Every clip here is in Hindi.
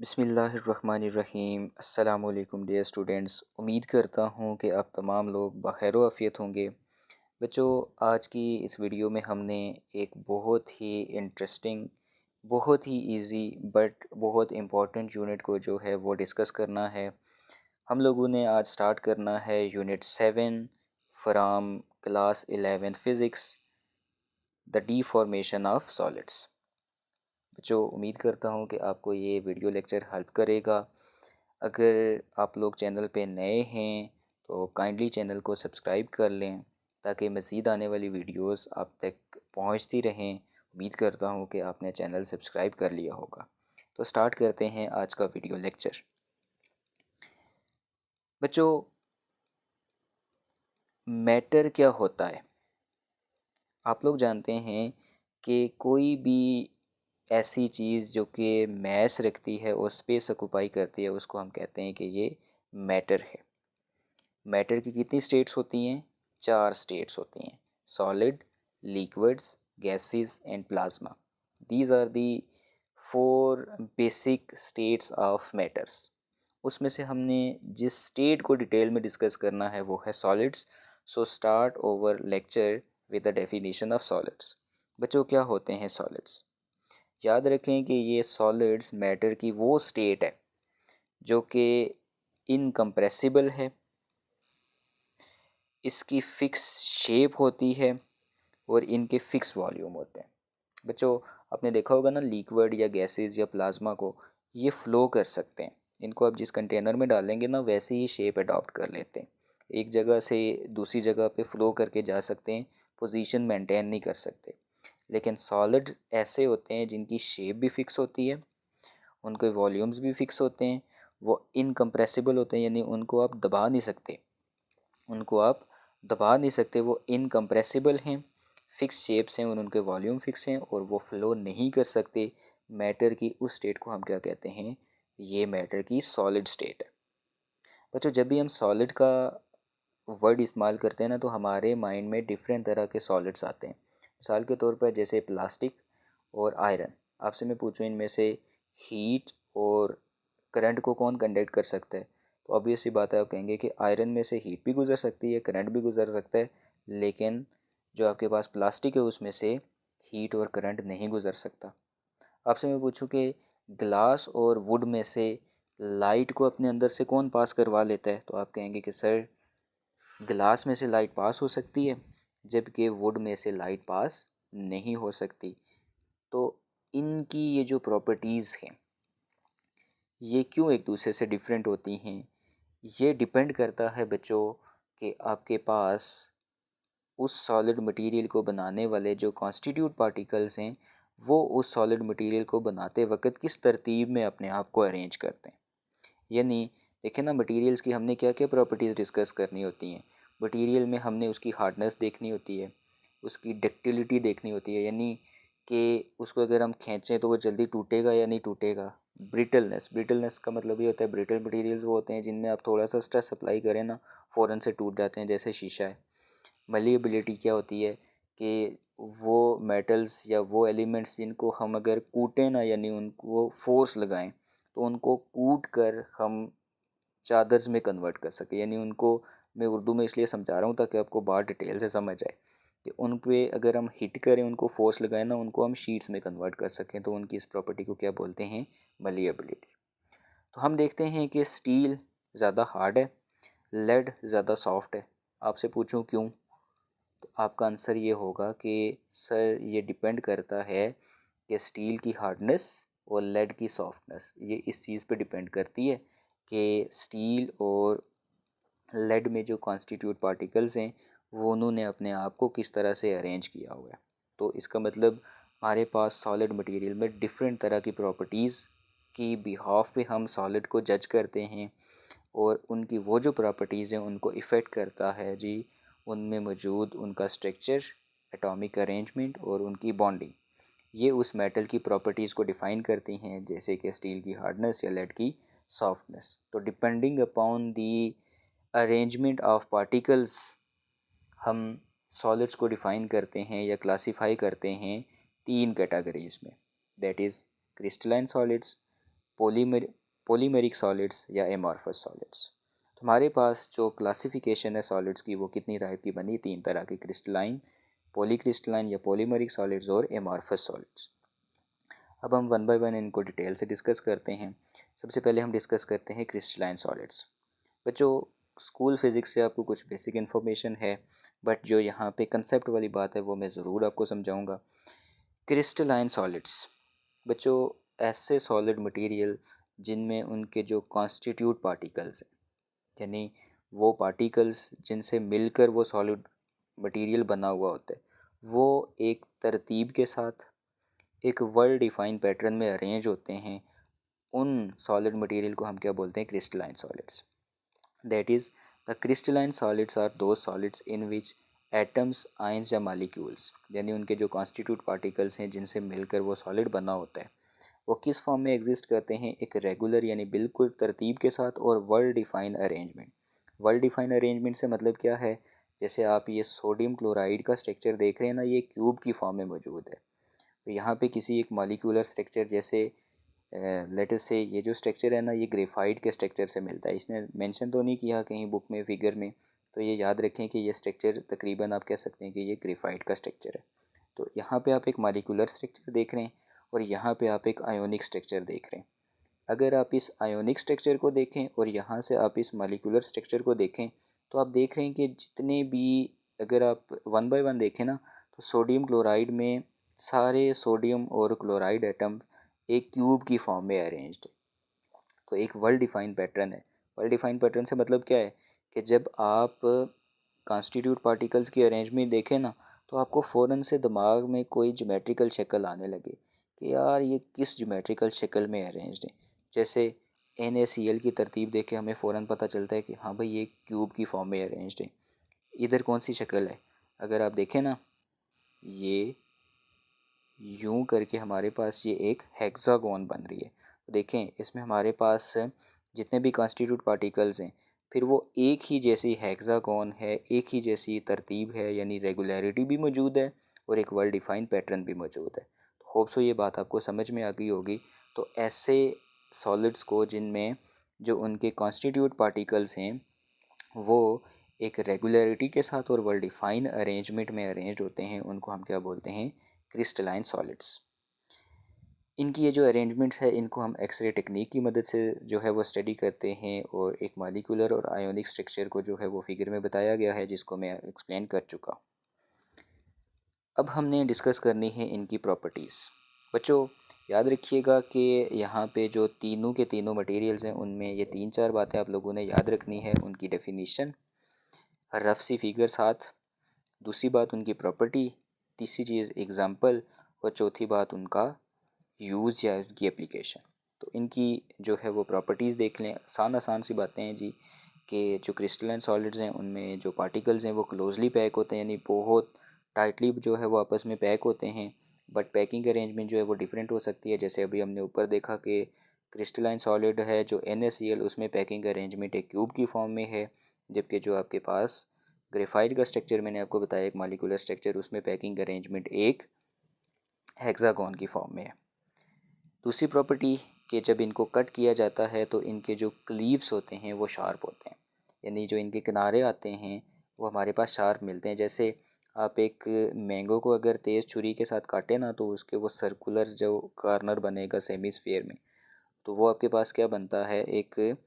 बिस्मिल्लाहिर्रहमानिर्रहीम। अस्सलाम वालेकुम डियर स्टूडेंट्स। उम्मीद करता हूँ कि आप तमाम लोग बखैर आफ़ियत होंगे। बच्चों, आज की इस वीडियो में हमने एक बहुत ही इंटरेस्टिंग, बहुत ही इजी बट बहुत इम्पोर्टेंट यूनिट को जो है वो डिस्कस करना है। हम लोगों ने आज स्टार्ट करना है unit 7 from class 11 physics, the deformation of solids. बच्चों, उम्मीद करता हूँ कि आपको ये वीडियो लेक्चर हेल्प करेगा। अगर आप लोग चैनल पे नए हैं तो काइंडली चैनल को सब्सक्राइब कर लें ताकि मज़ीद आने वाली वीडियोस आप तक पहुंचती रहें। उम्मीद करता हूँ कि आपने चैनल सब्सक्राइब कर लिया होगा। तो स्टार्ट करते हैं आज का वीडियो लेक्चर। बच्चों, मैटर क्या होता है? आप लोग जानते हैं कि कोई भी ऐसी चीज़ जो कि मैस रखती है और स्पेस ऑक्यूपाई करती है उसको हम कहते हैं कि ये मैटर है। मैटर की कितनी स्टेट्स होती हैं? 4 स्टेट्स होती हैं: solid, liquids, gases and plasma. These are the 4 basic states of matters. उसमें से हमने जिस स्टेट को डिटेल में डिस्कस करना है वो है solids. So start over lecture with the definition of solids. बच्चों, क्या होते हैं सॉलिड्स? याद रखें कि ये सॉलिड्स मैटर की वो स्टेट है जो कि इनकम्प्रेसिबल है, इसकी फ़िक्स शेप होती है और इनके फ़िक्स वॉल्यूम होते हैं। बच्चों, आपने देखा होगा ना, लिक्विड या गैसेस या प्लाज्मा को ये फ़्लो कर सकते हैं। इनको आप जिस कंटेनर में डालेंगे ना वैसे ही शेप अडॉप्ट कर लेते हैं। एक जगह से दूसरी जगह पे फ़्लो करके जा सकते हैं, पोजीशन मेंटेन नहीं कर सकते। लेकिन सॉलिड ऐसे होते हैं जिनकी शेप भी फ़िक्स होती है, उनके वॉल्यूम्स भी फ़िक्स होते हैं, वो इनकम्प्रेसिबल होते हैं, यानी उनको आप दबा नहीं सकते। वो इनकम्प्रेसिबल हैं, फ़िक्स शेप्स हैं और उनके वॉल्यूम फ़िक्स हैं और वो फ़्लो नहीं कर सकते। मैटर की उस स्टेट को हम क्या कहते हैं? ये मैटर की सॉलिड स्टेट है। बच्चों, जब भी हम सॉलिड का वर्ड इस्तेमाल करते हैं ना तो हमारे माइंड में डिफरेंट तरह के सॉलिड्स आते हैं। मिसाल के तौर पर जैसे प्लास्टिक और आयरन। आपसे मैं पूछूं इनमें से हीट और करंट को कौन कंडक्ट कर सकता है? तो ऑब्वियस सी बात है, आप कहेंगे कि आयरन में से हीट भी गुजर सकती है, करंट भी गुजर सकता है। लेकिन जो आपके पास प्लास्टिक है उसमें से हीट और करंट नहीं गुजर सकता। आपसे मैं पूछूं कि ग्लास और वुड में से लाइट को अपने अंदर से कौन पास करवा लेता है? तो आप कहेंगे कि सर, ग्लास में से लाइट पास हो सकती है जबकि वुड में से लाइट पास नहीं हो सकती। तो इनकी ये जो प्रॉपर्टीज़ हैं ये क्यों एक दूसरे से डिफरेंट होती हैं? ये डिपेंड करता है बच्चों कि आपके पास उस सॉलिड मटेरियल को बनाने वाले जो कॉन्स्टिट्यूट पार्टिकल्स हैं वो उस सॉलिड मटेरियल को बनाते वक्त किस तरतीब में अपने आप को अरेंज करते हैं। यानी देखें ना, मटेरियल्स की हमने क्या क्या प्रॉपर्टीज़ डिस्कस करनी होती हैं। मटेरियल में हमने उसकी हार्डनेस देखनी होती है, उसकी डक्टिलिटी देखनी होती है, यानी कि उसको अगर हम खींचें तो वो जल्दी टूटेगा या नहीं टूटेगा। ब्रिटलनेस का मतलब ये होता है, ब्रिटल मटेरियल्स वो होते हैं जिनमें आप थोड़ा सा स्ट्रेस अप्लाई करें ना फ़ौरन से टूट जाते हैं, जैसे शीशा है। मलिएबिलिटी क्या होती है कि वो मेटल्स या वो एलिमेंट्स जिनको हम अगर कूटें ना, यानी उनको फोर्स लगाएं तो उनको कूट कर हम चादर्स में कन्वर्ट कर सके। यानी उनको मैं उर्दू में इसलिए समझा रहा हूँ ताकि आपको बात डिटेल से समझ आए कि उन पे अगर हम हिट करें, उनको फोर्स लगाएं ना, उनको हम शीट्स में कन्वर्ट कर सकें। तो उनकी इस प्रॉपर्टी को क्या बोलते हैं? मलिएबिलिटी। तो हम देखते हैं कि स्टील ज़्यादा हार्ड है, लेड ज़्यादा सॉफ्ट है। आपसे पूछूं क्यों? तो आपका आंसर ये होगा कि सर, ये डिपेंड करता है कि स्टील की हार्डनेस और लेड की सॉफ्टनेस ये इस चीज़ पे डिपेंड करती है कि स्टील और लेड में जो कॉन्स्टिट्यूट पार्टिकल्स हैं वो उन्होंने अपने आप को किस तरह से अरेंज किया हुआ है। तो इसका मतलब हमारे पास सॉलिड मटेरियल में डिफरेंट तरह की प्रॉपर्टीज़ की बिहाफ पे हम सॉलिड को जज करते हैं और उनकी वो जो प्रॉपर्टीज़ हैं उनको इफ़ेक्ट करता है जी उनमें मौजूद उनका स्ट्रक्चर, एटॉमिक अरेंजमेंट और उनकी बॉन्डिंग। ये उस मेटल की प्रॉपर्टीज़ को डिफ़ाइन करती हैं, जैसे कि स्टील की हार्डनेस या लेड की सॉफ्टनेस। तो depending upon the arrangement of particles हम सॉलिड्स को डिफ़ाइन करते हैं या क्लासिफाई करते हैं 3 कैटेगरीज़ में। That is crystalline solids, polymeric solids या एमॉर्फस सॉलिड्स। तो हमारे पास जो क्लासिफिकेशन है सॉलिड्स की वो कितनी टाइप की बनी, 3 तरह की, क्रिस्टलाइन, पॉलीक्रिस्टलाइन या पॉलीमेरिक सॉलिड्स और एमॉर्फस सॉलिड्स। अब हम वन बाय वन इनको डिटेल से डिस्कस करते हैं। सबसे पहले हम डिस्कस करते हैं क्रिस्टलाइन सॉलिड्स। बच्चों, स्कूल फिज़िक्स से आपको कुछ बेसिक इन्फॉर्मेशन है, बट जो यहाँ पे कंसेप्ट वाली बात है वो मैं ज़रूर आपको समझाऊंगा। क्रिस्टलाइन सॉलिड्स बच्चों ऐसे सॉलिड मटेरियल जिनमें उनके जो कॉन्स्टिट्यूट पार्टिकल्स हैं, यानी वो पार्टिकल्स जिनसे मिलकर वो सॉलिड मटेरियल बना हुआ होता है, वो एक तरतीब के साथ एक वेल डिफाइंड पैटर्न में अरेंज होते हैं। उन सॉलिड मटेरियल को हम क्या बोलते हैं, crystalline solids. That is the crystalline solids are those solids in which atoms, ions या मालिक्यूल्स, यानी उनके जो कॉन्स्टिट्यूट पार्टिकल्स हैं जिनसे मिलकर वो सॉलिड बना होता है, वो किस फॉर्म में एग्जिस्ट करते हैं, एक रेगुलर यानी बिल्कुल तरतीब के साथ और world define arrangement. World define arrangement से मतलब क्या है, जैसे आप ये सोडियम क्लोराइड का स्ट्रक्चर देख रहे हैं ना, ये क्यूब की फॉर्म में मौजूद है। तो यहाँ पे किसी एक मॉलिक्यूलर स्ट्रक्चर जैसे लेटस से ये जो स्ट्रक्चर है ना, ये ग्रेफाइट के स्ट्रक्चर से मिलता है। इसने मेंशन तो नहीं किया कहीं बुक में फिगर में, तो ये याद रखें कि ये स्ट्रक्चर तकरीबन आप कह सकते हैं कि ये ग्रेफाइट का स्ट्रक्चर है। तो यहाँ पे आप एक मॉलिक्यूलर स्ट्रक्चर देख रहे हैं और यहाँ पे आप एक आयोनिक स्ट्रक्चर देख रहे हैं। अगर आप इस आयोनिक स्ट्रक्चर को देखें और यहाँ से आप इस मॉलिक्यूलर स्ट्रक्चर को देखें, तो आप देख रहे हैं कि जितने भी, अगर आप वन बाय वन देखें ना, तो सोडियम क्लोराइड में सारे सोडियम और क्लोराइड एटम एक क्यूब की फॉर्म में अरेंज्ड है। तो एक वेल डिफाइंड पैटर्न है। वेल डिफाइंड पैटर्न से मतलब क्या है कि जब आप कॉन्स्टिट्यूट पार्टिकल्स की अरेंजमेंट देखें ना, तो आपको फ़ौरन से दिमाग में कोई ज्योमेट्रिकल शक्ल आने लगे कि यार ये किस ज्योमेट्रिकल शक्ल में अरेंज्ड है। जैसे NaCl की तरतीब देख के हमें फ़ौरन पता चलता है कि हाँ भाई ये क्यूब की फॉर्म में अरेंज्ड है। इधर कौन सी शक्ल है, अगर आप देखें ना, ये यूं करके हमारे पास ये एक हेक्सागोन बन रही है। तो देखें इसमें हमारे पास जितने भी कॉन्स्टिट्यूट पार्टिकल्स हैं, फिर वो एक ही जैसी हेक्सागोन है, एक ही जैसी तरतीब है, यानी रेगुलरिटी भी मौजूद है और एक वेल डिफाइंड पैटर्न भी मौजूद है। तो होप सो ये बात आपको समझ में आ गई होगी। तो ऐसे सॉलिड्स को जिनमें जो उनके कॉन्स्टिट्यूट पार्टिकल्स हैं वो एक रेगुलरिटी के साथ और वेल डिफाइंड अरेंजमेंट में अरेंज होते हैं, उनको हम क्या बोलते हैं, क्रिस्टलाइन सॉलिड्स। इनकी ये जो अरेंजमेंट्स है इनको हम एक्सरे टेक्निक की मदद से जो है वो स्टडी करते हैं, और एक मॉलिक्यूलर और आयोनिक स्ट्रक्चर को जो है वो फिगर में बताया गया है, जिसको मैं एक्सप्लेन कर चुका। अब हमने डिस्कस करनी है इनकी प्रॉपर्टीज़। बच्चों याद रखिएगा कि यहाँ पे जो तीनों के तीनों मटेरियल्स हैं उनमें ये 3-4 बातें आप लोगों ने याद रखनी है। उनकी डेफिनीशन, रफ सी फिगर साथ, दूसरी बात उनकी प्रॉपर्टी, तीसरी चीज़ एग्ज़ाम्पल, और चौथी बात उनका यूज़ या उनकी एप्लीकेशन। तो इनकी जो है वो प्रॉपर्टीज़ देख लें। आसान आसान सी बातें हैं जी, कि जो क्रिस्टलाइन सॉलिड्स हैं उनमें जो पार्टिकल्स हैं वो क्लोजली पैक होते हैं, यानी बहुत टाइटली जो है वो आपस में पैक होते हैं। बट पैकिंग अरेंजमेंट जो है वो डिफरेंट हो सकती है। जैसे अभी हमने ऊपर देखा कि क्रिस्टलाइन सॉलिड है जो NaCl, उसमें पैकिंग अरेंजमेंट एक क्यूब की फॉर्म में है, जबकि जो आपके पास ग्रेफाइट का स्ट्रक्चर मैंने आपको बताया एक मॉलिक्यूलर स्ट्रक्चर, उसमें पैकिंग अरेंजमेंट एक हेक्सागोन की फॉर्म में है। दूसरी प्रॉपर्टी कि जब इनको कट किया जाता है तो इनके जो क्लीव्स होते हैं वो शार्प होते हैं, यानी जो इनके किनारे आते हैं वो हमारे पास शार्प मिलते हैं। जैसे आप एक मैंगो को अगर तेज़ छुरी के साथ काटें ना, तो उसके वो सर्कुलर जो कॉर्नर बनेगा सेमी स्फीयर में, तो वो आपके पास क्या बनता है, एक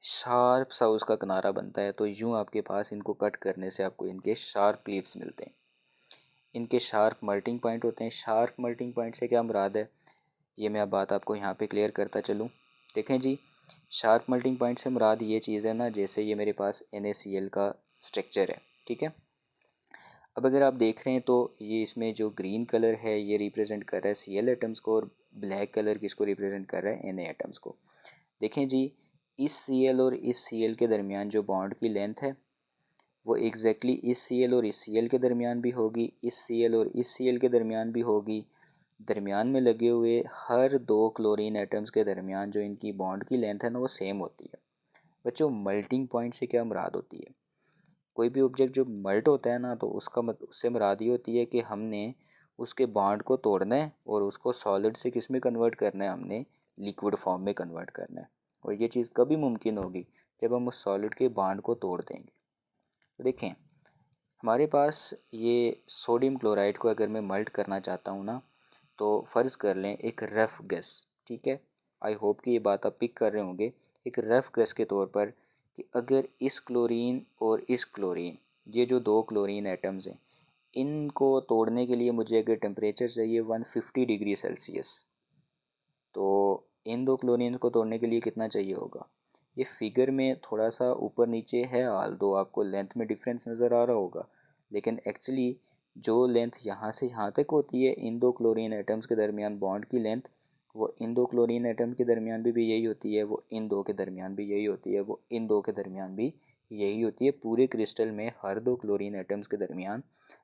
शार्प सा उसका किनारा बनता है। तो यूँ आपके पास इनको कट करने से आपको इनके शार्प क्लीव्स मिलते हैं। इनके शार्प मल्टिंग पॉइंट होते हैं। शार्प मल्टिंग पॉइंट से क्या मुराद है, ये मैं अब बात आपको यहाँ पे क्लियर करता चलूँ। देखें जी, शार्प मेल्टिंग पॉइंट से मुराद ये चीज़ है ना, जैसे ये मेरे पास NaCl का स्ट्रक्चर है, ठीक है। अब अगर आप देख रहे हैं तो ये इसमें जो ग्रीन कलर है ये रिप्रेजेंट कर रहा है Cl एटम्स को, और ब्लैक कलर किसको रिप्रेजेंट कर रहा है, Na एटम्स को। देखें जी, इस Cl और इस Cl के दरमियान जो बॉन्ड की लेंथ है वो एग्जैक्टली इस Cl और इस Cl के दरमियान भी होगी, इस Cl और इस Cl के दरमियान भी होगी। दरमियान में लगे हुए हर दो क्लोरीन एटम्स के दरमियान जो इनकी बॉन्ड की लेंथ है ना वो सेम होती है। बच्चों मल्टिंग पॉइंट से क्या मुराद होती है, कोई भी ऑब्जेक्ट जो मल्ट होता है ना, तो उससे मुराद ये होती है कि हमने उसके बॉन्ड को तोड़ना है और उसको सॉलिड से किस में कन्वर्ट करना है, हमने लिक्विड फॉर्म में कन्वर्ट करना है। और ये चीज़ कभी मुमकिन होगी जब हम उस सॉलिड के बांड को तोड़ देंगे। तो देखें, हमारे पास ये सोडियम क्लोराइड को अगर मैं मल्ट करना चाहता हूँ ना, तो फ़र्ज़ कर लें एक रफ़ गैस, ठीक है, आई होप कि ये बात आप पिक कर रहे होंगे, एक रफ़ गैस के तौर पर कि अगर इस क्लोरीन और इस क्लोरीन, ये जो दो क्लोरीन एटम्स हैं, इनको तोड़ने के लिए मुझे अगर टेम्परेचर चाहिए 150 डिग्री सेल्सियस, तो इन दो क्लोरीन को तोड़ने के लिए कितना चाहिए होगा। ये फिगर में थोड़ा सा ऊपर नीचे है, हाल दो आपको लेंथ में डिफरेंस नज़र आ रहा होगा, लेकिन एक्चुअली जो लेंथ यहाँ से यहाँ तक होती है इन दो क्लोरीन एटम्स के दरमियान बॉन्ड की लेंथ, वो इन दो क्लोरीन एटम के दरमियान भी यही होती है, वो इन दो के दरमियान भी यही होती है, वो इन दो के दरमियान भी यही होती है। पूरे क्रिस्टल में हर दो क्लोरीन एटम्स के दरमियान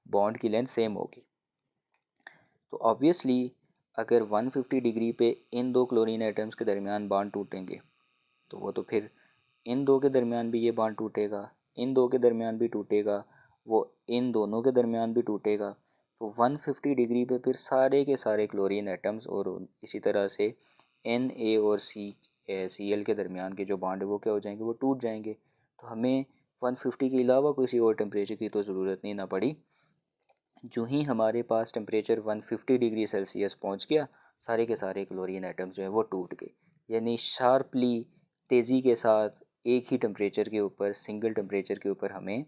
बॉन्ड की लेंथ सेम होगी। तो ऑब्वियसली अगर 150 डिग्री पे इन दो क्लोरीन एटम्स के दरमियान बॉन्ड टूटेंगे, तो वो तो फिर इन दो के दरमियान भी ये बॉन्ड टूटेगा, इन दो के दरमियान भी टूटेगा, वो इन दोनों के दरमियान भी टूटेगा। तो 150 डिग्री पे फिर सारे के सारे क्लोरीन एटम्स और इसी तरह से Na और Cl के दरमियान के जो बॉन्ड है वो क्या हो जाएंगे, वो टूट जाएंगे। तो हमें 150 के अलावा किसी और टेम्परेचर की तो ज़रूरत नहीं ना पड़ी। जो ही हमारे पास टेम्परेचर 150 डिग्री सेल्सियस पहुंच गया, सारे के सारे क्लोरीन एटम्स जो है वो टूट गए। यानी शार्पली, तेज़ी के साथ एक ही टेम्परेचर के ऊपर, सिंगल टेम्परेचर के ऊपर हमें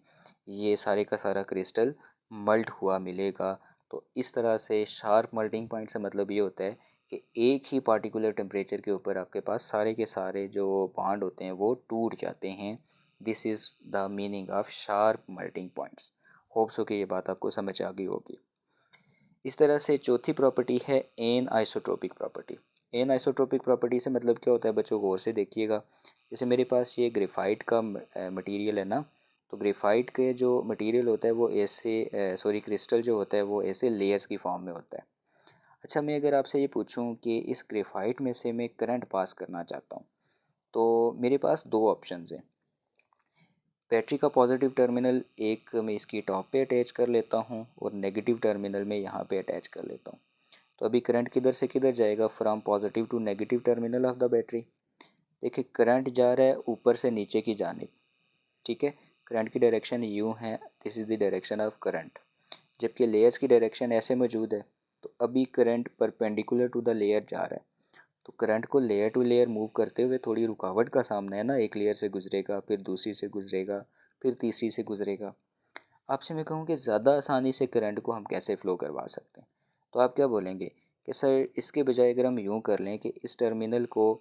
ये सारे का सारा क्रिस्टल मल्ट हुआ मिलेगा। तो इस तरह से शार्प मल्टिंग पॉइंट से मतलब ये होता है कि एक ही पार्टिकुलर टेम्परेचर के ऊपर आपके पास सारे के सारे जो बॉन्ड होते हैं वो टूट जाते हैं। This is the meaning of sharp melting points. Hopes हो कि ये बात आपको समझ आ गई होगी। इस तरह से चौथी प्रॉपर्टी है anisotropic property. Anisotropic property से मतलब क्या होता है बच्चों, गौर से देखिएगा। जैसे मेरे पास ये ग्रेफाइट का मटेरियल है ना, तो ग्रेफाइट के जो मटेरियल होता है वो ऐसे क्रिस्टल जो होता है वो ऐसे लेयर्स की फॉर्म में होता है। अच्छा, मैं अगर आपसे ये पूछूं कि इस ग्रेफाइट में से मैं करंट पास करना चाहता हूँ, तो मेरे पास दो ऑप्शंस हैं। बैटरी का पॉजिटिव टर्मिनल एक मैं इसकी टॉप पे अटैच कर लेता हूँ और नेगेटिव टर्मिनल में यहाँ पे अटैच कर लेता हूँ। तो अभी करंट किधर से किधर जाएगा, from positive to negative terminal of the battery. देखिए करंट जा रहा है ऊपर से नीचे की जानिब, ठीक है, करंट की डायरेक्शन यूँ है, this is the direction of current. जबकि लेयर्स की डायरेक्शन ऐसे मौजूद है, तो अभी current perpendicular to the layer जा रहा है। तो करंट को लेयर टू लेयर मूव करते हुए थोड़ी रुकावट का सामना है ना, एक लेयर से गुजरेगा, फिर दूसरी से गुजरेगा, फिर तीसरी से गुजरेगा। आपसे मैं कहूँ कि ज़्यादा आसानी से करंट को हम कैसे फ़्लो करवा सकते हैं, तो आप क्या बोलेंगे कि सर इसके बजाय अगर हम यूँ कर लें कि इस टर्मिनल को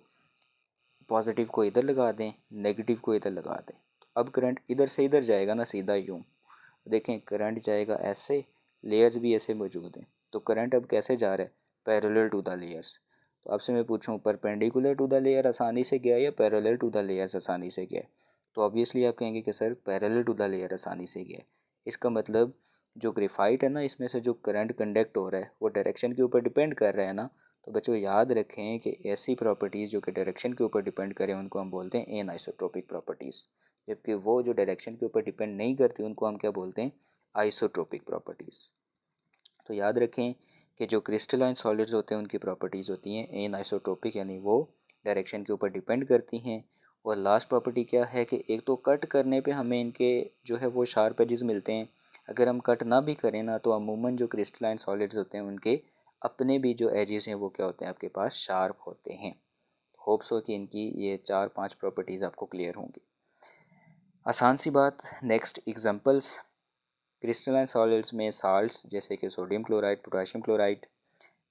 पॉजिटिव को इधर लगा दें, नेगेटिव को इधर लगा दें, तो अब करंट इधर से इधर जाएगा ना, सीधा यूँ। देखें करंट जाएगा ऐसे, लेयर्स भी ऐसे मौजूद हैं, तो करंट अब कैसे जा रहा है, पैरेलल टू द लेयर्स। तो आपसे मैं पूछूं परपेंडिकुलर टू द लेयर आसानी से गया या पैरेलल टू द लेयर्स आसानी से गया, तो ऑब्वियसली आप कहेंगे कि sir parallel to the layer आसानी से गया। इसका मतलब जो ग्रेफाइट है ना, इसमें से जो करंट कंडक्ट हो रहा है वो डायरेक्शन के ऊपर डिपेंड कर रहा है ना। तो बच्चों याद रखें कि ऐसी प्रॉपर्टीज़ जो कि डायरेक्शन के ऊपर डिपेंड करें उनको हम बोलते हैं एन आइसोट्रोपिक प्रॉपर्टीज़, जबकि वो जो डायरेक्शन के ऊपर डिपेंड नहीं करती उनको हम क्या बोलते हैं, आइसोट्रोपिक प्रॉपर्टीज़। तो याद रखें कि जो क्रिस्टलाइन सॉलिड्स होते हैं उनकी प्रॉपर्टीज़ होती हैं एन आइसोट्रोपिक, यानी वो डायरेक्शन के ऊपर डिपेंड करती हैं। और लास्ट प्रॉपर्टी क्या है कि एक तो कट करने पे हमें इनके जो है वो शार्प एजेस मिलते हैं, अगर हम कट ना भी करें ना तो अमूमन जो क्रिस्टलाइन सॉलिड्स होते हैं उनके अपने भी जो एजेस हैं वो क्या होते हैं, आपके पास शार्प होते हैं। होप्स हो कि इनकी ये 4-5 प्रॉपर्टीज़ आपको क्लियर होंगी। आसान सी बात, नेक्स्ट एग्जांपल्स। क्रिस्टलाइन सॉलिड्स में साल्ट्स जैसे कि sodium chloride, potassium chloride,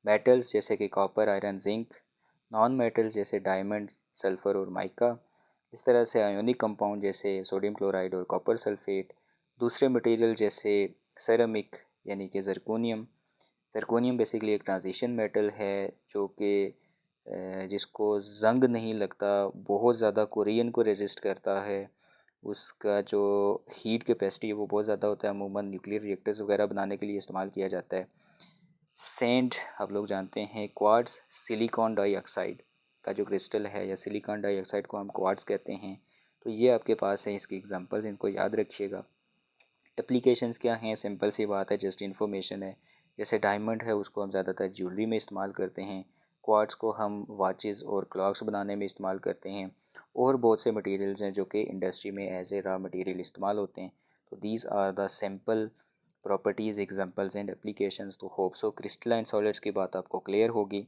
metals जैसे कि copper, iron, zinc, non metals जैसे डायमंड, सल्फ़र और माइका। इस तरह से आयोनिक कंपाउंड जैसे सोडियम क्लोराइड और कॉपर सल्फेट, दूसरे मटेरियल जैसे सेरामिक यानी कि जर्कोनियम। जर्कोनियम बेसिकली एक ट्रांजिशन मेटल है जो कि जिसको जंग नहीं लगता, बहुत ज़्यादा कोरियन को रेजिस्ट करता है, उसका जो हीट कैपेसिटी है वो बहुत ज़्यादा होता है, अमूमन न्यूक्लियर रिएक्टर्स वगैरह बनाने के लिए इस्तेमाल किया जाता है। सेंट आप लोग जानते हैं, क्वार्ट्ज सिलिकॉन डाइऑक्साइड का जो क्रिस्टल है, या सिलिकॉन डाइऑक्साइड को हम क्वार्ट्ज कहते हैं। तो ये आपके पास है इसकी एग्जांपल्स, इनको याद रखिएगा। एप्लीकेशंस क्या हैं, सिंपल सी बात है, जस्ट इन्फॉर्मेशन है। जैसे डायमंड है उसको हम ज़्यादातर ज्वेलरी में इस्तेमाल करते हैं, क्वार्ट्स को हम वाचेस और क्लॉक्स बनाने में इस्तेमाल करते हैं, और बहुत से मटेरियल्स हैं जो कि इंडस्ट्री में एज ए रॉ मटेरियल इस्तेमाल होते हैं। तो these are the simple properties, examples and applications. तो होप सो क्रिस्टलाइन सॉलिड्स की बात आपको क्लियर होगी।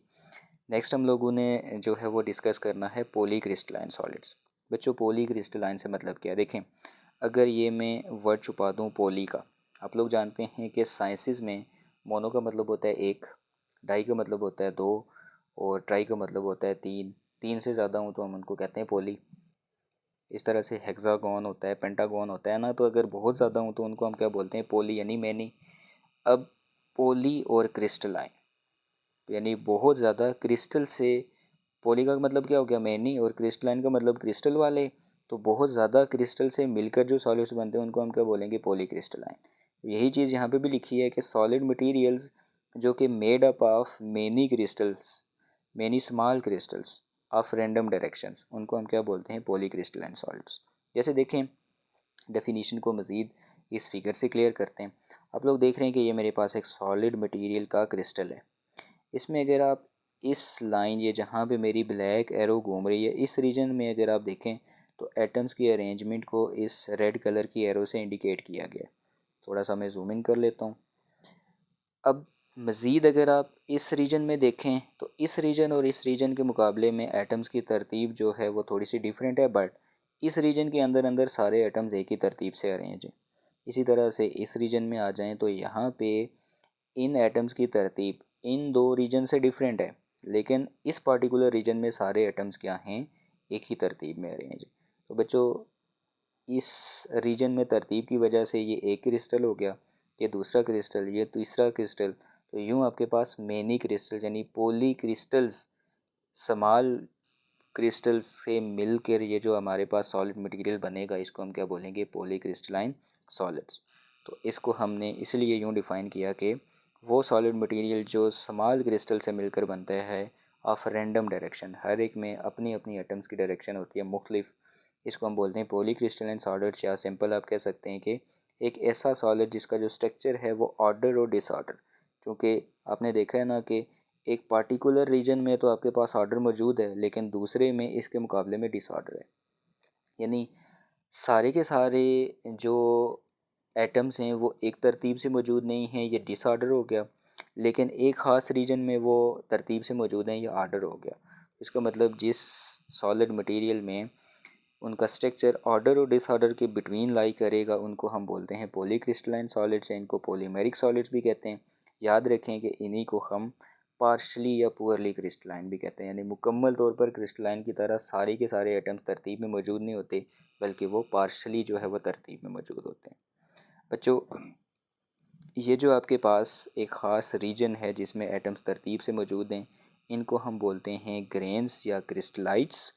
नेक्स्ट हम लोगों ने जो है वो डिस्कस करना है पॉली क्रिस्टलाइन सॉलिड्स। बच्चों, पॉली क्रिस्टलाइन से मतलब क्या है? देखें, अगर ये मैं वर्ड छुपा दूँ पॉली का, आप लोग जानते हैं कि साइंसेस में मोनो का मतलब होता है एक, डाई का मतलब होता है दो, और ट्राई का मतलब होता है तीन। तीन से ज़्यादा हूँ तो हम उनको कहते हैं पॉली। इस तरह से हेक्सागोन होता है, पेंटागोन होता है ना। तो अगर बहुत ज़्यादा हूँ तो उनको हम क्या बोलते हैं? पॉली, यानी मैनी। अब पॉली और क्रिस्टलाइन, यानी बहुत ज़्यादा क्रिस्टल से, पॉली का मतलब क्या हो गया? मैनी, और क्रिस्टलाइन का मतलब क्रिस्टल वाले। तो बहुत ज़्यादा क्रिस्टल से मिलकर जो सॉलिड्स बनते हैं उनको हम क्या बोलेंगे? Poly crystalline. यही चीज़ यहाँ पे भी लिखी है कि सॉलिड मटेरियल्स जो कि made up of many crystals, many small crystals of random directions, उनको हम क्या बोलते हैं? Poly crystalline solids. जैसे देखें, डेफिनीशन को मज़ीद इस फिगर से क्लियर करते हैं। आप लोग देख रहे हैं कि ये मेरे पास एक सॉलिड मटेरियल का क्रिस्टल है। इसमें अगर आप इस लाइन, ये जहाँ पे मेरी ब्लैक एरो घूम रही है, इस रीजन में अगर आप देखें तो एटम्स की अरेंजमेंट को इस रेड कलर की एरो से इंडिकेट किया गया है। थोड़ा सा मैं जूम इन कर लेता हूँ। अब मज़ीद अगर आप इस रीजन में देखें तो इस रीजन और इस रीजन के मुकाबले में एटम्स की तरतीब जो है वो थोड़ी सी डिफरेंट है, बट इस रीजन के अंदर अंदर सारे एटम्स एक ही तरतीब से अरेंज हैं। इसी तरह से इस रीजन में आ जाएं तो यहाँ पे इन एटम्स की तरतीब इन दो रीजन से डिफरेंट है, लेकिन इस पार्टिकुलर रीजन में सारे एटम्स क्या हैं? एक ही तरतीब में अरेंज है। तो बच्चों, इस रीजन में तरतीब की वजह से ये एक क्रिस्टल हो गया, ये दूसरा क्रिस्टल, ये तीसरा क्रिस्टल। तो यूँ आपके पास मैनी क्रिस्टल्स यानी पॉली क्रिस्टल्स, स्मॉल क्रिस्टल्स से मिलकर ये जो हमारे पास सॉलिड मटेरियल बनेगा, इसको हम क्या बोलेंगे? Poly crystalline solids. तो इसको हमने इसलिए यूँ डिफ़ाइन किया कि वो सॉलिड मटेरियल जो स्मॉल क्रिस्टल से मिलकर बनता है ऑफ रैंडम डायरेक्शन, हर एक में अपनी अपनी एटम्स की डायरेक्शन होती है मुख्तलिफ, इसको हम बोलते हैं पॉली क्रिस्टलाइन सॉलिड्स। या सिंपल आप कह सकते हैं कि एक ऐसा सॉलिड जिसका जो स्ट्रक्चर है वो ऑर्डर और डिसऑर्डर, क्योंकि आपने देखा है ना कि एक पार्टिकुलर रीजन में तो आपके पास ऑर्डर मौजूद है, लेकिन दूसरे में इसके मुकाबले में डिसऑर्डर है। यानी सारे के सारे जो एटम्स हैं वो एक तरतीब से मौजूद नहीं हैं, ये डिसऑर्डर हो गया। लेकिन एक ख़ास रीजन में वो तरतीब से मौजूद हैं, ये ऑर्डर हो गया। इसका मतलब जिस सॉलिड मटेरियल में उनका स्ट्रक्चर ऑर्डर और डिसऑर्डर के बिटवीन लाई करेगा, उनको हम बोलते हैं पॉली क्रिस्टलाइन सॉलिड्स हैं। इनको पॉलीमेरिक सॉलिड्स भी कहते हैं। याद रखें कि इन्हीं को हम पार्शली या पुअरली क्रिस्टलाइन भी कहते हैं, यानी मुकम्मल तौर पर क्रिस्टलाइन की तरह सारे के सारे एटम्स तरतीब में मौजूद नहीं होते, बल्कि वो पार्शली जो है वो तरतीब में मौजूद होते हैं। बच्चों, ये जो आपके पास एक ख़ास रीजन है जिसमें एटम्स तरतीब से मौजूद हैं, इनको हम बोलते हैं ग्रेन्स या क्रिस्टलाइट्स।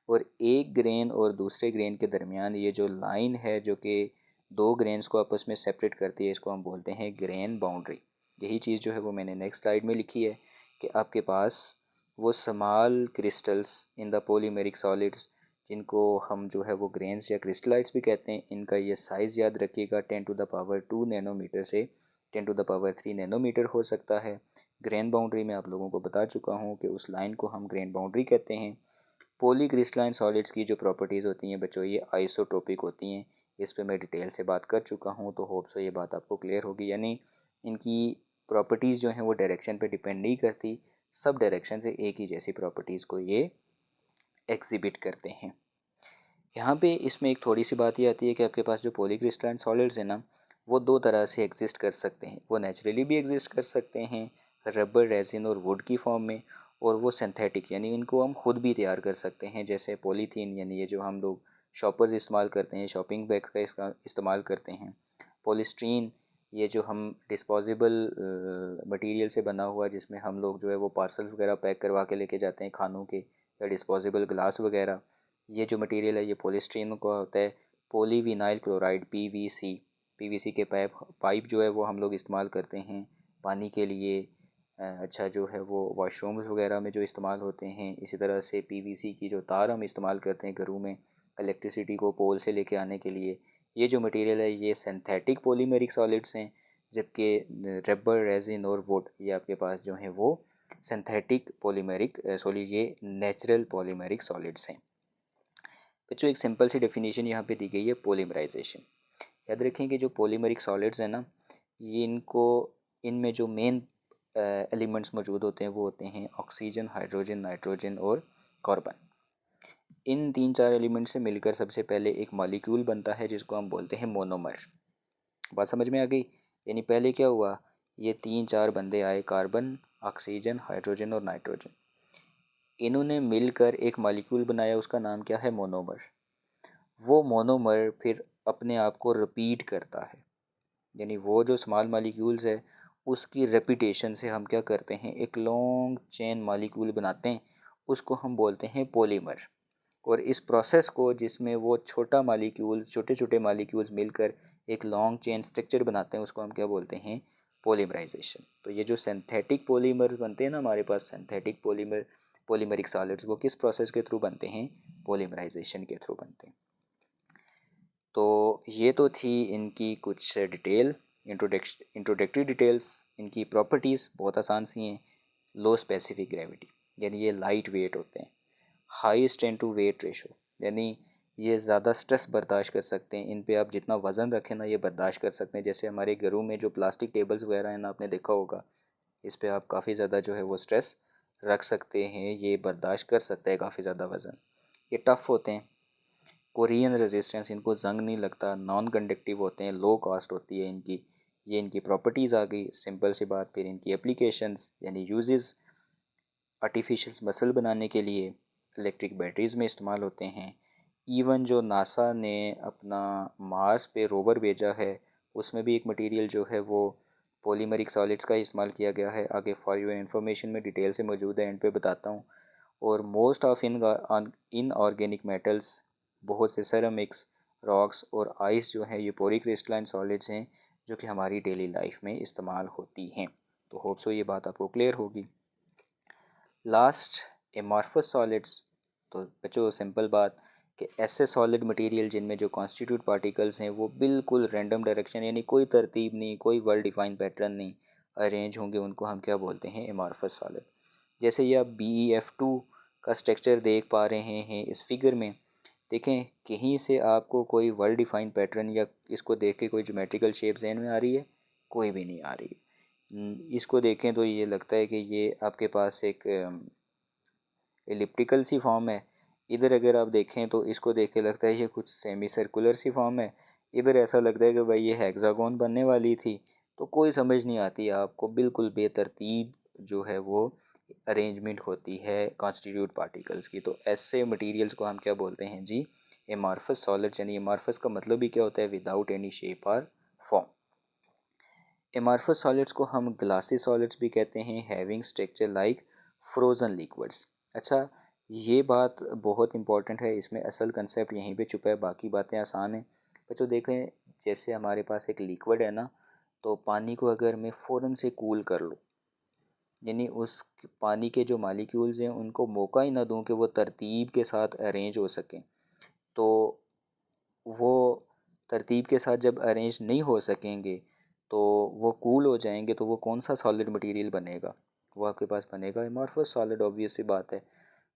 और एक ग्रेन और दूसरे ग्रेन के दरमियान ये जो लाइन है जो कि दो ग्रेन्स को आपस में सेपरेट करती है, इसको हम बोलते हैं ग्रेन बाउंड्री। यही चीज़ जो है वो मैंने नेक्स्ट स्लाइड में लिखी है कि आपके पास वो small crystals in the polymeric solids, जिनको हम जो है वो ग्रेन्स या क्रिस्टलाइट्स भी कहते हैं, इनका ये साइज़ याद रखिएगा 10⁻² नैनोमीटर से 10⁻³ नैनोमीटर हो सकता है। ग्रेन बाउंड्री में आप लोगों को बता चुका हूँ कि उस लाइन को हम ग्रेन बाउंड्री कहते हैं। पॉली क्रिस्टलाइन सॉलिड्स की जो प्रॉपर्टीज़ होती हैं बच्चों, ये आइसोट्रोपिक होती हैं। इस पे मैं डिटेल से बात कर चुका हूँ, तो होप सो ये बात आपको क्लियर होगी। यानी इनकी प्रॉपर्टीज़ जो हैं वो डायरेक्शन पे डिपेंड नहीं करती, सब डायरेक्शन से एक ही जैसी प्रॉपर्टीज़ को ये एग्जिबिट करते हैं। यहाँ पे इसमें एक थोड़ी सी बात ये आती है कि आपके पास जो पॉली क्रिस्टलाइन सॉलिड्स हैं ना, वो दो तरह से एग्जिस्ट कर सकते हैं। वो नेचुरली भी एग्जिस्ट कर सकते हैं रबर, रेजिन और वुड की फॉर्म में, और वो सिंथेटिक यानी इनको हम खुद भी तैयार कर सकते हैं। जैसे पॉलीथीन, यानी ये जो हम लोग शॉपर्स इस्तेमाल करते हैं, शॉपिंग बैग का इसका इस्तेमाल करते हैं। पॉलीस्ट्रीन, ये जो हम डिस्पोजेबल मटेरियल से बना हुआ, जिसमें हम लोग जो है वो पार्सल्स वगैरह पैक करवा के लेके जाते हैं खानों के, या डिस्पोजेबल ग्लास वगैरह, ये जो मटेरियल है ये पॉलीस्ट्रीन का होता है। पॉलीविनाइल क्लोराइड, पीवीसी, पीवीसी के पाइप जो है वो हम लोग इस्तेमाल करते हैं पानी के लिए। अच्छा जो है वो वॉशरूम्स वगैरह में जो इस्तेमाल होते हैं। इसी तरह से पीवीसी की जो तार हम इस्तेमाल करते हैं घरों में इलेक्ट्रिसिटी को पोल से लेके आने के लिए, ये जो मटेरियल है ये सिंथेटिक पॉलीमेरिक सॉलिड्स हैं। जबकि रबर, रेजिन और वुड, ये आपके पास जो है वो सिंथेटिक पॉलीमेरिक ये नेचुरल पॉलीमेरिक सॉलिड्स हैं। बच्चों एक सिंपल सी डेफिनेशन यहाँ पे दी गई है पॉलीमराइजेशन। याद रखें कि जो पॉलीमेरिक सॉलिड्स हैं ना, ये इनमें जो मेन एलिमेंट्स मौजूद होते हैं वो होते हैं ऑक्सीजन, हाइड्रोजन, नाइट्रोजन और कार्बन। इन 3-4 एलिमेंट से मिलकर सबसे पहले एक मॉलिक्यूल बनता है जिसको हम बोलते हैं मोनोमर। बात समझ में आ गई? यानी पहले क्या हुआ, ये 3-4 बंदे आए, कार्बन, ऑक्सीजन, हाइड्रोजन और नाइट्रोजन। इन्होंने मिलकर एक मॉलिक्यूल बनाया, उसका नाम क्या है, मोनोमर। वो मोनोमर फिर अपने आप को रिपीट करता है, यानी वो जो स्मॉल मॉलिक्यूल्स है उसकी रेपिटेशन से हम क्या करते हैं, एक लॉन्ग चेन मॉलिक्यूल बनाते हैं, उसको हम बोलते हैं पॉलीमर। और इस प्रोसेस को, जिसमें वो छोटे छोटे मॉलिक्यूल्स मिलकर एक लॉन्ग चेन स्ट्रक्चर बनाते हैं, उसको हम क्या बोलते हैं, पॉलीमराइजेशन। तो ये जो सिंथेटिक पॉलीमर्स बनते हैं ना हमारे पास, सिंथेटिक पॉलीमरिक सॉलिड्स, वो किस प्रोसेस के थ्रू बनते हैं, पॉलीमराइजेशन के थ्रू बनते हैं। तो ये तो थी इनकी कुछ डिटेल, इंट्रोडक्टरी डिटेल्स। इनकी प्रॉपर्टीज़ बहुत आसान सी हैं। लो स्पेसिफिक ग्रेविटी, यानी ये लाइट वेट होते हैं। High strength to weight ratio, यानी ये ज़्यादा स्ट्रेस बर्दाश्त कर सकते हैं। इन पे आप जितना वज़न रखें ना, ये बर्दाश्त कर सकते हैं। जैसे हमारे घरों में जो प्लास्टिक टेबल्स वगैरह हैं ना, आपने देखा होगा, इस पे आप काफ़ी ज़्यादा जो है वो स्ट्रेस रख सकते हैं, ये बर्दाश्त कर सकता है काफ़ी ज़्यादा वज़न। ये टफ़ होते हैं, कोरियन रेजिस्टेंस, इनको जंग नहीं लगता, नॉन कंडक्टिव होते हैं, लो कॉस्ट होती है इनकी। ये इनकी प्रॉपर्टीज़ आ गई, सिंपल सी बात। फिर इनकी एप्लीकेशंस यानी यूजेस, आर्टिफिशियल मसल बनाने के लिए, इलेक्ट्रिक बैटरीज़ में इस्तेमाल होते हैं। इवन जो नासा ने अपना मार्स पे रोवर भेजा है, उसमें भी एक मटेरियल जो है वो पॉलीमरिक सॉलिड्स का इस्तेमाल किया गया है। आगे फॉर योर इन्फॉर्मेशन में डिटेल से मौजूद है, एंड पे बताता हूँ। और most of in organic metals, बहुत से सेरामिक्स, रॉक्स और आइस जो हैं, ये पॉलीक्रिस्टलाइन सॉलिड्स हैं जो कि हमारी डेली लाइफ में इस्तेमाल होती हैं। तो होप सो ये बात आपको क्लियर होगी। Last, amorphous solids. तो बच्चों सिंपल बात कि ऐसे सॉलिड मटेरियल जिनमें जो कॉन्स्टिट्यूट पार्टिकल्स हैं वो बिल्कुल रैंडम डायरेक्शन, यानी कोई तरतीब नहीं, कोई वेल डिफाइंड पैटर्न नहीं, अरेंज होंगे, उनको हम क्या बोलते हैं, एमॉर्फस सॉलिड। जैसे ये आप BeF2 का स्ट्रक्चर देख पा रहे हैं इस फिगर में। देखें, कहीं से आपको कोई वेल डिफाइंड पैटर्न या इसको देख के कोई ज्योमेट्रिकल शेप ज़हन में आ रही है? कोई भी नहीं आ रही। इसको देखें तो ये लगता है कि ये आपके पास एक एलिप्टिकल सी फॉर्म है। इधर अगर आप देखें तो इसको देख के लगता है ये कुछ सेमी सर्कुलर सी फॉर्म है। इधर ऐसा लगता है कि भाई ये हेक्सागोन बनने वाली थी। तो कोई समझ नहीं आती आपको, बिल्कुल बेतरतीब जो है वो अरेंजमेंट होती है कॉन्स्टिट्यूट पार्टिकल्स की। तो ऐसे मटेरियल्स को हम क्या बोलते हैं जी, एमॉर्फस सॉलिड्स। यानी एमॉर्फस का मतलब ही क्या होता है, विदाउट एनी शेप और फॉर्म। एमॉर्फस सॉलिड्स को हम ग्लासी सॉलिड्स भी कहते हैं, having structure like frozen liquids. अच्छा, ये बात बहुत इंपॉर्टेंट है, इसमें असल कंसेप्ट यहीं पे छुपा है, बाकी बातें आसान हैं। बच्चों देखें, जैसे हमारे पास एक लिक्विड है ना, तो पानी को अगर मैं फ़ौरन से कूल कर लूँ, यानी उस पानी के जो मॉलिक्यूल्स हैं उनको मौका ही ना दूँ कि वो तरतीब के साथ अरेंज हो सकें, तो वो तरतीब के साथ जब अरेंज नहीं हो सकेंगे तो वो कूल हो जाएंगे, तो वो कौन सा सॉलिड मटेरियल बनेगा, वो आपके पास बनेगा एमॉर्फस सॉलिड, ऑब्वियस सी बात है।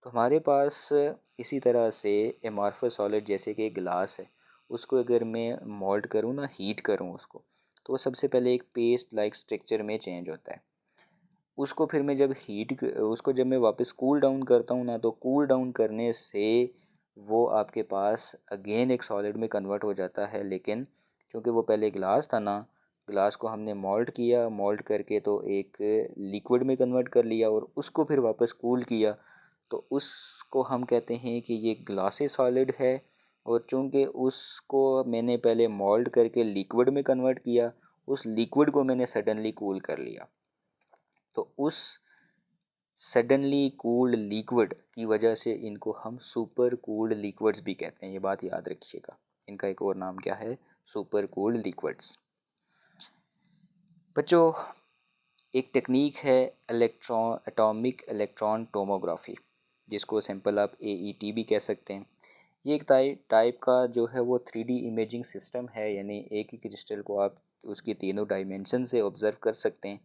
तो हमारे पास इसी तरह से एमॉर्फस सॉलिड, जैसे कि ग्लास है, उसको अगर मैं मोल्ड करूँ ना, हीट करूँ उसको, तो वो सबसे पहले एक पेस्ट लाइक स्ट्रक्चर में चेंज होता है। उसको फिर मैं जब उसको जब मैं वापस कूल डाउन करता हूँ ना, तो कूल डाउन करने से वो आपके पास अगेन एक सॉलिड में कन्वर्ट हो जाता है। लेकिन क्योंकि वो पहले ग्लास था ना, ग्लास को हमने मोल्ड किया, मोल्ड करके तो एक लिक्विड में कन्वर्ट कर लिया और उसको फिर वापस कूल किया, तो उसको हम कहते हैं कि ये ग्लासी सॉलिड है। और चूंकि उसको मैंने पहले मोल्ड करके लिक्विड में कन्वर्ट किया, उस लिक्विड को मैंने सडनली कूल कर लिया, तो उस सडनली कूल्ड लिक्विड की वजह से इनको हम सुपर कूल्ड लिक्विड्स भी कहते हैं। ये बात याद रखिएगा, इनका एक और नाम क्या है, सुपर कूल्ड लिक्विड्स। बच्चों एक टेक्निक है एटॉमिक इलेक्ट्रॉन टोमोग्राफी, जिसको सिंपल आप AET भी कह सकते हैं। ये एक टाइप का जो है वो 3D इमेजिंग सिस्टम है, यानी एक ही क्रिस्टल को आप उसकी तीनों डायमेंशन से ऑब्ज़र्व कर सकते हैं।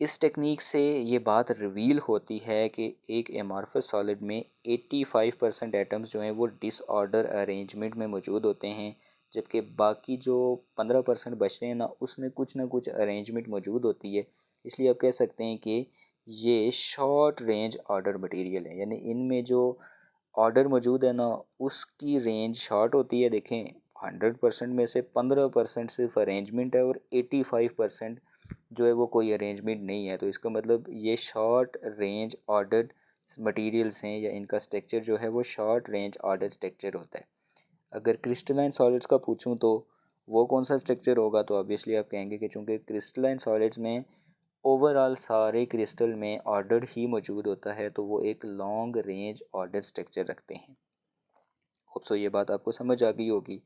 इस टेक्निक से ये बात रिवील होती है कि एक एमॉर्फस सॉलिड में 85% एटम्स जो हैं वो डिसऑर्डर अरेंजमेंट में मौजूद होते हैं, जबकि बाकी जो 15% बचते हैं ना उसमें कुछ ना कुछ अरेंजमेंट मौजूद होती है। इसलिए आप कह सकते हैं कि ये शॉर्ट रेंज ऑर्डर मटेरियल है, यानी इनमें जो ऑर्डर मौजूद है ना उसकी रेंज शॉर्ट होती है। देखें, 100% में से 15% सिर्फ अरेंजमेंट है और 85% जो है वो कोई अरेंजमेंट नहीं है। तो इसका मतलब ये शॉर्ट रेंज ऑर्डर्ड मटेरियल्स हैं, या इनका स्ट्रक्चर जो है वो शॉर्ट रेंज ऑर्डर स्ट्रक्चर होता है। अगर क्रिस्टलाइन सॉलिड्स का पूछूं तो वो कौन सा स्ट्रक्चर होगा, तो ऑब्वियसली आप कहेंगे कि चूँकि क्रिस्टलाइन सॉलिड्स में ओवरऑल सारे क्रिस्टल में ऑर्डर ही मौजूद होता है, तो वो एक लॉन्ग रेंज ऑर्डर स्ट्रक्चर रखते हैं। होप सो ये बात आपको समझ आ गई होगी।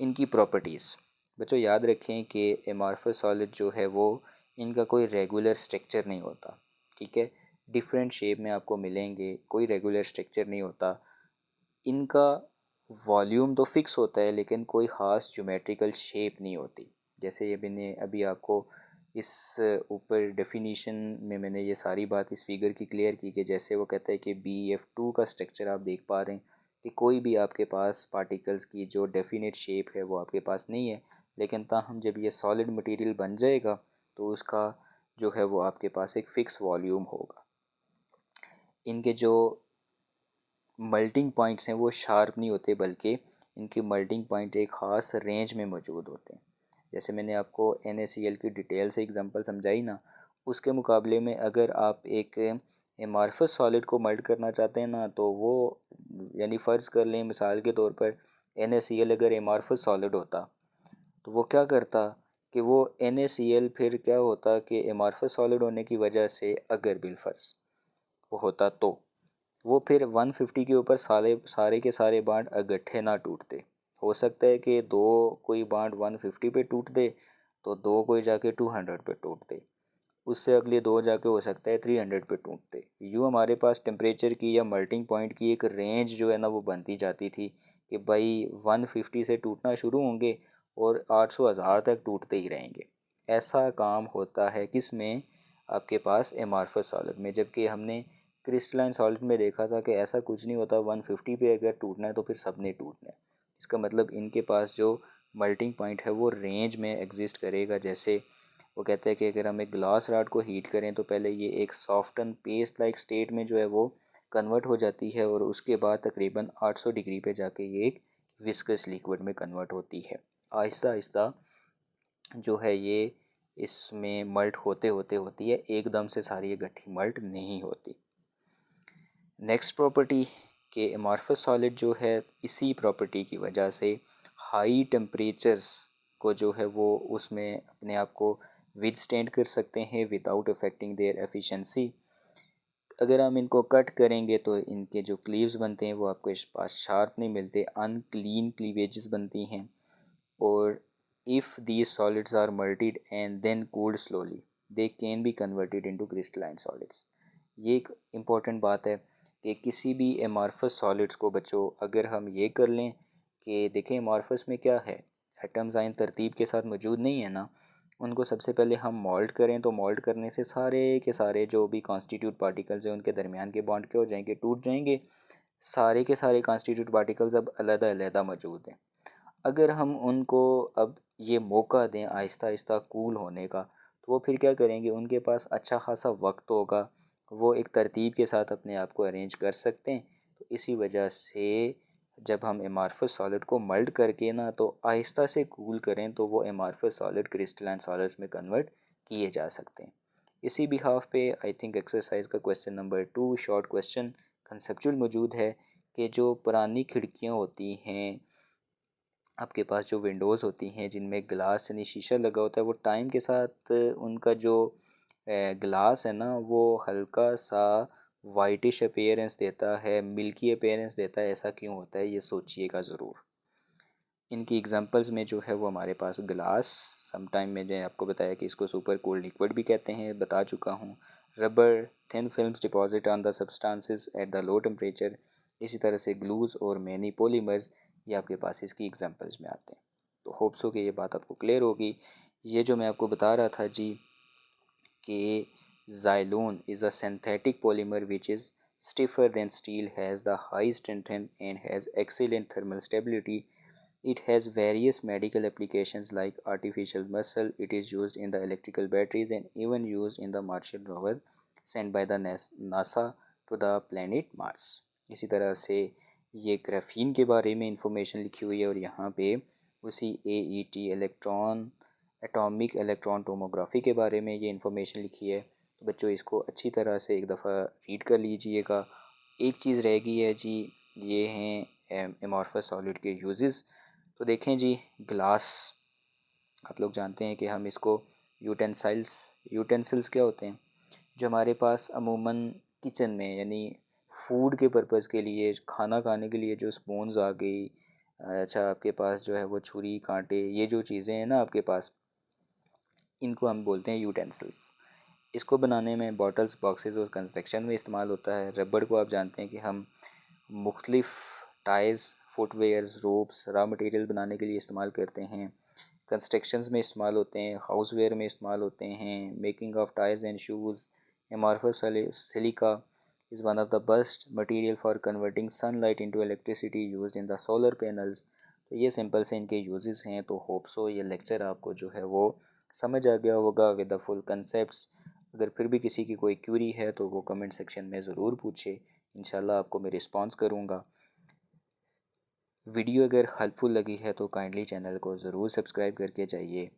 इनकी प्रॉपर्टीज़ बच्चों याद रखें कि एमॉर्फस सॉलिड जो है वो इनका कोई रेगुलर स्ट्रक्चर नहीं होता, ठीक है। डिफरेंट शेप में आपको मिलेंगे, कोई रेगुलर स्ट्रक्चर नहीं होता। इनका वॉल्यूम तो फिक्स होता है लेकिन कोई ख़ास ज्योमेट्रिकल शेप नहीं होती। जैसे ये मैंने अभी आपको इस ऊपर डेफिनीशन में मैंने ये सारी बात इस फिगर की क्लियर की कि जैसे वो कहता है कि BF2 का स्ट्रक्चर आप देख पा रहे हैं कि कोई भी आपके पास पार्टिकल्स की जो डेफिनेट शेप है वो आपके पास नहीं है, लेकिन ताहम जब ये सॉलिड मटेरियल बन जाएगा तो उसका जो है वो आपके पास एक फ़िक्स वॉल्यूम होगा। इनके जो मल्टिंग पॉइंट्स हैं वो शार्प नहीं होते, बल्कि इनके मल्टिंग पॉइंट एक ख़ास रेंज में मौजूद होते हैं। जैसे मैंने आपको NaCl की डिटेल से एग्जांपल समझाई ना, उसके मुकाबले में अगर आप एक एमॉर्फस सॉलिड को मल्ट करना चाहते हैं ना, तो वो यानी फ़र्ज़ कर लें मिसाल के तौर पर NaCl अगर एमॉर्फस सॉलिड होता तो वो क्या करता कि वो NaCl फिर क्या होता कि एमॉर्फस सॉलिड होने की वजह से अगर बिलफर्ज वो होता तो वो फिर 150 के ऊपर सारे सारे के सारे बांड इकट्ठे ना टूटते। हो सकता है कि दो कोई बांड 150 पे टूट दे तो दो कोई जाके 200 पे टूट दे, उससे अगले दो जाके हो सकता है 300 पे टूटते। यूँ हमारे पास टेम्परेचर की या मेल्टिंग पॉइंट की एक रेंज जो है ना वो बनती जाती थी कि भाई 150 से टूटना शुरू होंगे और 800 हज़ार तक टूटते ही रहेंगे। ऐसा काम होता है किस में, आपके पास एमॉर्फस सॉलिड में। जबकि हमने क्रिस्टलाइन सॉलिड में देखा था कि ऐसा कुछ नहीं होता, 150 पे अगर टूटना है तो फिर सब ने टूटना है। इसका मतलब इनके पास जो मेल्टिंग पॉइंट है वो रेंज में एग्जिस्ट करेगा। जैसे वो कहते हैं कि अगर हम एक ग्लास रॉड को हीट करें तो पहले ये एक सॉफ्टन पेस्ट लाइक स्टेट में जो है वो कन्वर्ट हो जाती है, और उसके बाद तकरीबन 800 डिग्री पे जाके ये एक विस्कस लिक्विड में कन्वर्ट होती है। आहिस्ता आहिस्ता जो है ये इसमें मल्ट होते होते होती है, एकदम से सारी ये गट्ठी मल्ट नहीं होती। नेक्स्ट प्रॉपर्टी के एमॉर्फस सॉलिड जो है इसी प्रॉपर्टी की वजह से हाई टेम्परेचर्स को जो है वो उसमें अपने आप को विदस्टैंड कर सकते हैं विदाउट अफेक्टिंग देयर एफिशिएंसी। अगर हम इनको कट करेंगे तो इनके जो क्लीव्स बनते हैं वो आपको इस पास शार्प नहीं मिलते, अनक्लीन क्लीवेजेस बनती हैं। और if these solids are melted and then cooled slowly they can be converted into crystalline solids। ये एक इम्पॉर्टेंट बात है कि किसी भी एमॉर्फस सॉलिड्स को बच्चों अगर हम ये कर लें कि देखें एमॉर्फस में क्या है, एटम्स आयन तरतीब के साथ मौजूद नहीं है ना, उनको सबसे पहले हम मोल्ड करें तो मोल्ड करने से सारे के सारे जो भी कॉन्स्टिट्यूट पार्टिकल्स हैं उनके दरमियान के बॉन्ड क्या हो जाएंगे, टूट जाएंगे। सारे के सारे कॉन्स्टिट्यूट पार्टिकल्स अब अलग-अलग मौजूद हैं। अगर हम उनको अब ये मौका दें आहिस्ता आहिस्ता कूल होने का, तो वो फिर क्या करेंगे, उनके पास अच्छा खासा वक्त होगा, वो एक तरतीब के साथ अपने आप को अरेंज कर सकते हैं। तो इसी वजह से जब हम एमॉर्फस सॉलिड को मल्ट करके ना तो आहिस्ता से कूल करें तो वो एमॉर्फस सॉलिड क्रिस्टलाइन सॉलिड्स में कन्वर्ट किए जा सकते हैं। इसी बिहाफ पे आई थिंक एक्सरसाइज का question number 2 short question conceptual मौजूद है कि जो पुरानी खिड़कियाँ होती हैं आपके पास, जो विंडोज़ होती हैं जिनमें ग्लास यानी शीशा लगा होता है, वो टाइम के साथ उनका जो ग्लास है ना वो हल्का सा वाइटिश अपीयरेंस देता है, मिल्की अपीयरेंस देता है। ऐसा क्यों होता है ये सोचिएगा ज़रूर। इनकी एग्जांपल्स में जो है वो हमारे पास ग्लास, समटाइम मैंने आपको बताया कि इसको सुपर कूल्ड लिक्विड भी कहते हैं, बता चुका हूँ। Rubber, thin films deposit on the substances at the low temperature, इसी तरह से ग्लूज़ और मैनी पॉलीमर्स, ये आपके पास इसकी एग्जांपल्स में आते हैं। तो होप्स हो कि ये बात आपको क्लियर होगी। ये जो मैं आपको बता रहा था जी, कि Xylon is a synthetic polymer which is stiffer than steel, has the high strength and has excellent thermal stability. It has various medical applications like artificial muscle. It is used in the electrical batteries and even used in the Martian rover sent by the NASA to the planet Mars. इसी तरह से ये ग्राफीन के बारे में इंफॉर्मेशन लिखी हुई है और यहाँ पे उसी AET electron atomic electron tomography के बारे में ये इंफॉर्मेशन लिखी है। तो बच्चों इसको अच्छी तरह से एक दफ़ा रीड कर लीजिएगा। एक चीज़ रह गई है जी, ये हैं एमॉर्फस सॉलिड के यूजेस। तो देखें जी, ग्लास आप लोग जानते हैं कि हम इसको यूटेंसिल्स क्या होते हैं, जो हमारे पास अमूमन किचन में यानी फूड के पर्पज़ के लिए, खाना खाने के लिए जो स्पून्स आ गई, अच्छा आपके पास जो है वो छुरी कांटे, ये जो चीज़ें हैं ना आपके पास, इनको हम बोलते हैं यूटेंसिल्स। इसको बनाने में बॉटल्स, बॉक्सेस और कंस्ट्रक्शन में इस्तेमाल होता है। रबड़ को आप जानते हैं कि हम मुख्तलिफ़ tiles, footwears, ropes, raw material बनाने के लिए इस्तेमाल करते हैं। कंस्ट्रक्शंस में इस्तेमाल होते हैं, हाउसवेयर में इस्तेमाल होते हैं, making of tyres and shoes. Amorphous silica is one of the best material for converting sunlight into electricity used in the solar panels। तो ये सिंपल से इनके यूजेस हैं। तो होप सो ये लेक्चर आपको जो है वो समझ आ गया होगा विद द फुल कंसेप्ट्स। अगर फिर भी किसी की कोई क्यूरी है तो वो कमेंट सेक्शन में ज़रूर पूछे, इंशाल्लाह आपको मैं रिस्पॉन्स करूँगा। वीडियो अगर हेल्पफुल लगी है तो काइंडली चैनल को ज़रूर सब्सक्राइब करके जाइए।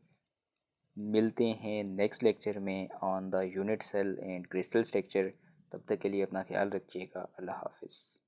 मिलते हैं नेक्स्ट लेक्चर में on the unit cell and crystal structure. तब तक के लिए अपना ख्याल रखिएगा। अल्लाह हाफिज़।